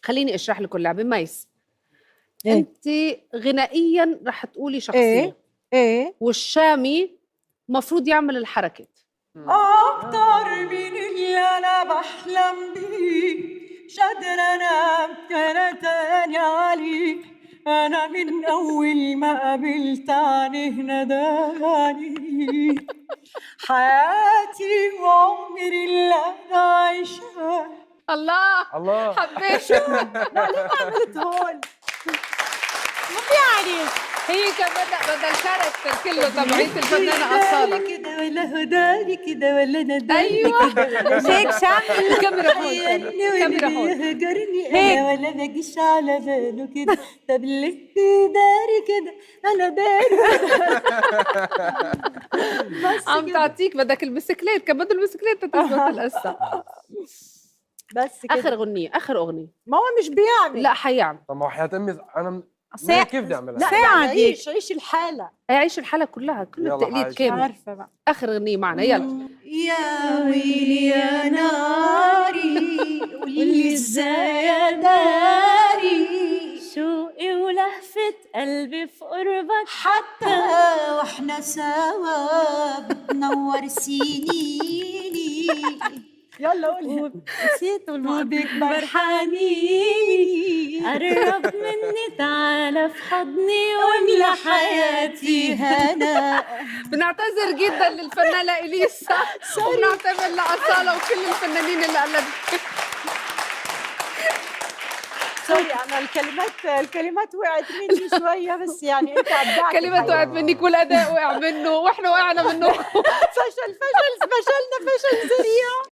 خليني اشرح لكم اللعبه. ميس، إيه؟ انت غنائيا رح تقولي شخصيه، ايه ايه والشامي مفروض يعمل الحركه. أكتر من اللي أنا بحلم بيه، مش قادرة أنام تاني عليك. أنا من أول ما قابلت عينيه نداني، حياتي وعمري اللي أنا عايشاه. الله الله حبيت. لا ليه ما عملت هون؟ يعني هي كمان بدها الكاركتر كله تبعيت الفنانه اصاله. كده ولا هداني كده ولا نداني أيوة. كده مش هيك شامل؟ الكاميرا هون، الكاميرا هون. هجرني هيك. انا ولا بجيش على باله كده. طب ليه داري كده انا داري. بس عم كده. تعطيك بدك البسكليت، كان بده البسكليت تثبت القصه. بس كده. اخر اغنيه، اخر اغنيه. ما هو مش بيعمل. لا حيعمل. طب ما هو حياة امي انا ساعة- كيف بدي اعملها؟ لا ساعة يعني دي. عيش الحالة. هيعيش الحلقه كلها، كله يلا التقليد حاج. كامل. عارفة بقى. اخر اغنيه معنا، يلا. يا ويلي يا ناري قولي ازاي اداري شوقي ولهفة قلبي في قربك حتى واحنا سوا بتنور سنيني. يلا قولي. نسيت وبيكبر حنيني قرب مني تعالى في حضني واملى حياتي هنا. بنعتذر جدا للفنانه اليسا، وبنعتذر لاصاله وكل الفنانين اللي قلدوا. سوري انا الكلمات وقعت مني شويه، بس يعني انت ابدعت. كلمات وقعت منك والاداء وقع منه واحنا وقعنا منه. فشلنا فشل ذريع.